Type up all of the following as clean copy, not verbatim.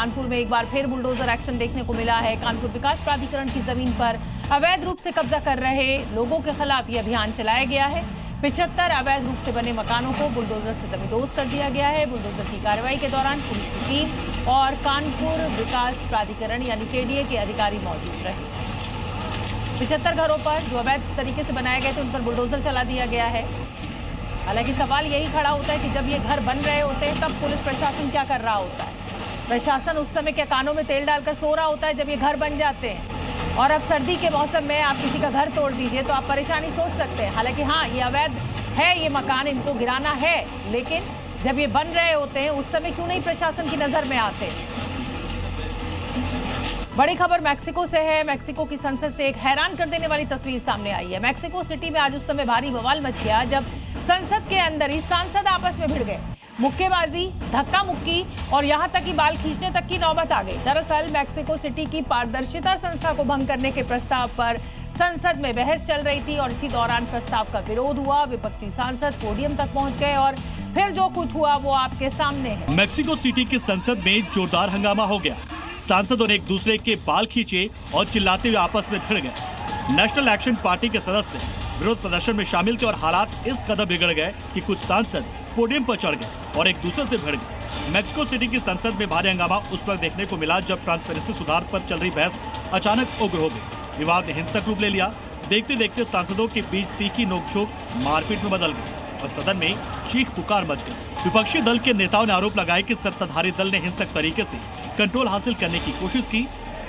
कानपुर में एक बार फिर बुलडोजर एक्शन देखने को मिला है। कानपुर विकास प्राधिकरण की जमीन पर अवैध रूप से कब्जा कर रहे लोगों के खिलाफ ये अभियान चलाया गया है। 75 अवैध रूप से बने मकानों को बुलडोजर से जमींदोज कर दिया गया है। बुलडोजर की कार्रवाई के दौरान पुलिस की टीम और कानपुर विकास प्राधिकरण यानी केडीए के अधिकारी मौजूद रहे। 75 घरों पर जो अवैध तरीके से बनाए गए थे उन पर बुलडोजर चला दिया गया है। हालांकि सवाल यही खड़ा होता है कि जब ये घर बन रहे होते हैं तब पुलिस प्रशासन क्या कर रहा होता है। प्रशासन उस समय क्या कानों में तेल डालकर सो रहा होता है जब ये घर बन जाते हैं। और अब सर्दी के मौसम में आप किसी का घर तोड़ दीजिए तो आप परेशानी सोच सकते हैं। हालांकि हाँ, ये अवैध है, ये मकान इनको गिराना है, लेकिन जब ये बन रहे होते हैं उस समय क्यों नहीं प्रशासन की नजर में आते। बड़ी खबर मैक्सिको से है। मैक्सिको की संसद से एक हैरान कर देने वाली तस्वीर सामने आई है। मैक्सिको सिटी में आज उस समय भारी बवाल मच गया जब संसद के अंदर ही सांसद आपस में भिड़ गए। मुक्केबाजी, धक्का मुक्की और यहां तक कि बाल खींचने तक की नौबत आ गई। दरअसल मैक्सिको सिटी की पारदर्शिता संस्था को भंग करने के प्रस्ताव पर संसद में बहस चल रही थी और इसी दौरान प्रस्ताव का विरोध हुआ। विपक्षी सांसद पोडियम तक पहुंच गए और फिर जो कुछ हुआ वो आपके सामने है। मैक्सिको सिटी की संसद में जोरदार हंगामा हो गया। सांसदों ने एक दूसरे के बाल खींचे और चिल्लाते हुए आपस में भिड़ गए। नेशनल एक्शन पार्टी के सदस्य विरोध प्रदर्शन में शामिल थे और हालात इस कदर बिगड़ गए कि कुछ सांसद पोडियम पर चढ़ गए और एक दूसरे से भिड़ गए। मैक्सिको सिटी की संसद में भारी हंगामा उस वक्त देखने को मिला जब ट्रांसपेरेंसी सुधार पर चल रही बहस अचानक उग्र हो गई। विवाद ने हिंसक रूप ले लिया। देखते देखते सांसदों के बीच तीखी नोकझोंक मारपीट में बदल गई और सदन में चीख पुकार मच गई। विपक्षी दल के नेताओं ने आरोप लगाया कि सत्ताधारी दल ने हिंसक तरीके से कंट्रोल हासिल करने की कोशिश की,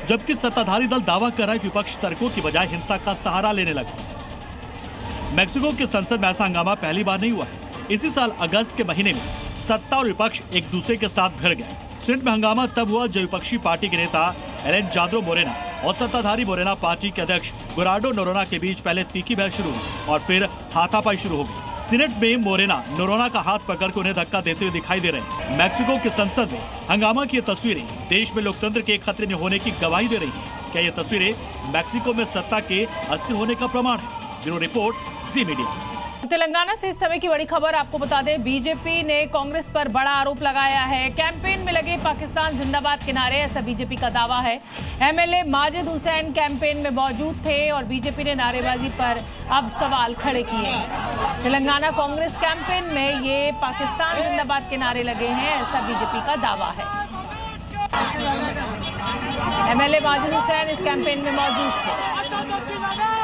जबकि सत्ताधारी दल दावा कर रहा है कि विपक्ष तर्कों की बजाय हिंसा का सहारा लेने लगा। मैक्सिको की संसद में ऐसा हंगामा पहली बार नहीं हुआ है। इसी साल अगस्त के महीने में सत्ता और विपक्ष एक दूसरे के साथ भिड़ गए। सीनेट में हंगामा तब हुआ जब विपक्षी पार्टी के नेता एलेजांद्रो मोरेना और सत्ताधारी मोरेना पार्टी के अध्यक्ष गुराडो नोरोना के बीच पहले तीखी बहस शुरू हुई और फिर हाथापाई शुरू हो गई। सीनेट में मोरेना नोरोना का हाथ पकड़कर उन्हें धक्का देते हुए दिखाई दे रहे हैं। मैक्सिको की संसद में हंगामा की तस्वीरें देश में लोकतंत्र के खतरे में होने की गवाही दे रही है। क्या ये तस्वीरें मैक्सिको में सत्ता के अस्थिर होने का प्रमाण है? ब्यूरो रिपोर्ट, जी मीडिया। तेलंगाना से इस समय की बड़ी खबर आपको बता दें, बीजेपी ने कांग्रेस पर बड़ा आरोप लगाया है। कैंपेन में लगे पाकिस्तान जिंदाबाद के नारे, ऐसा बीजेपी का दावा है। एमएलए माजिद हुसैन कैंपेन में मौजूद थे और बीजेपी ने नारेबाजी पर अब सवाल खड़े किए। तेलंगाना कांग्रेस कैंपेन में ये पाकिस्तान जिंदाबाद के नारे लगे हैं, ऐसा बीजेपी का दावा है। एमएलए माजिद हुसैन इस कैंपेन में मौजूद थे।